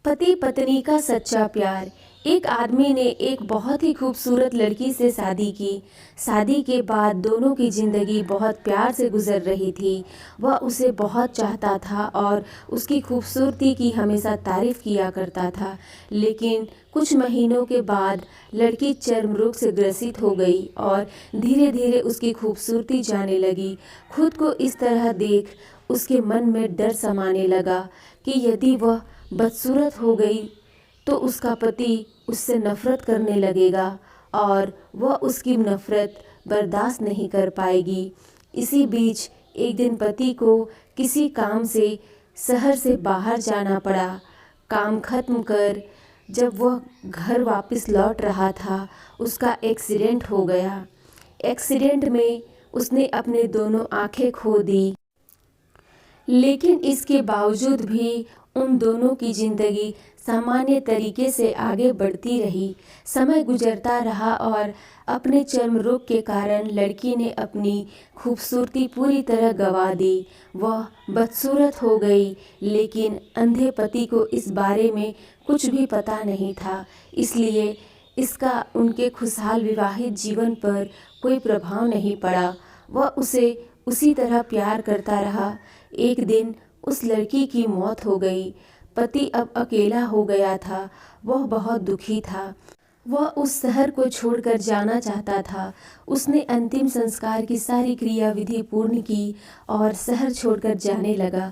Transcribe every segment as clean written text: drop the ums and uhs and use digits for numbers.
पति पत्नी का सच्चा प्यार। एक आदमी ने एक बहुत ही खूबसूरत लड़की से शादी की। शादी के बाद दोनों की ज़िंदगी बहुत प्यार से गुजर रही थी। वह उसे बहुत चाहता था और उसकी खूबसूरती की हमेशा तारीफ़ किया करता था। लेकिन कुछ महीनों के बाद लड़की चर्म रोग से ग्रसित हो गई और धीरे धीरे उसकी खूबसूरती जाने लगी। खुद को इस तरह देख उसके मन में डर समाने लगा कि यदि वह बदसूरत हो गई तो उसका पति उससे नफ़रत करने लगेगा और वह उसकी नफ़रत बर्दाश्त नहीं कर पाएगी। इसी बीच एक दिन पति को किसी काम से शहर से बाहर जाना पड़ा। काम खत्म कर जब वह घर वापस लौट रहा था, उसका एक्सीडेंट हो गया। एक्सीडेंट में उसने अपने दोनों आंखें खो दी। लेकिन इसके बावजूद भी उन दोनों की ज़िंदगी सामान्य तरीके से आगे बढ़ती रही। समय गुजरता रहा और अपने चर्म रोग के कारण लड़की ने अपनी खूबसूरती पूरी तरह गंवा दी। वह बदसूरत हो गई, लेकिन अंधे पति को इस बारे में कुछ भी पता नहीं था, इसलिए इसका उनके खुशहाल विवाहित जीवन पर कोई प्रभाव नहीं पड़ा। वह उसे उसी तरह प्यार करता रहा। एक दिन उस लड़की की मौत हो गई। पति अब अकेला हो गया था। वह बहुत दुखी था। वह उस शहर को छोड़कर जाना चाहता था। उसने अंतिम संस्कार की सारी क्रियाविधि पूर्ण की और शहर छोड़कर जाने लगा।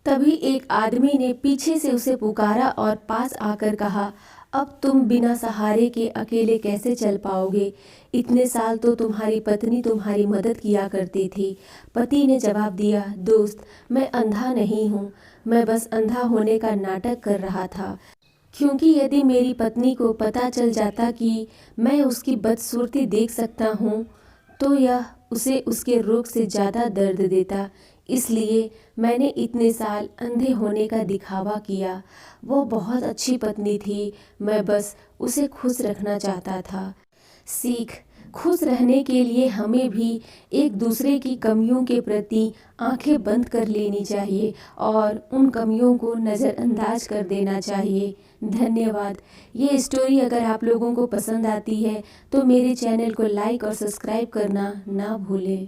तभी एक आदमी ने पीछे से उसे पुकारा और पास आकर कहा, अब तुम बिना सहारे के अकेले कैसे चल पाओगे? इतने साल तो तुम्हारी पत्नी तुम्हारी मदद किया करती थी। पति ने जवाब दिया, दोस्त, मैं अंधा नहीं हूँ, मैं बस अंधा होने का नाटक कर रहा था। क्योंकि यदि मेरी पत्नी को पता चल जाता कि मैं उसकी बदसूरती देख सकता हूँ तो यह उसे उसके रोग से ज़्यादा दर्द देता। इसलिए मैंने इतने साल अंधे होने का दिखावा किया। वो बहुत अच्छी पत्नी थी, मैं बस उसे खुश रखना चाहता था। सीख: खुश रहने के लिए हमें भी एक दूसरे की कमियों के प्रति आंखें बंद कर लेनी चाहिए और उन कमियों को नज़रअंदाज कर देना चाहिए। धन्यवाद। ये स्टोरी अगर आप लोगों को पसंद आती है तो मेरे चैनल को लाइक और सब्सक्राइब करना ना भूलें।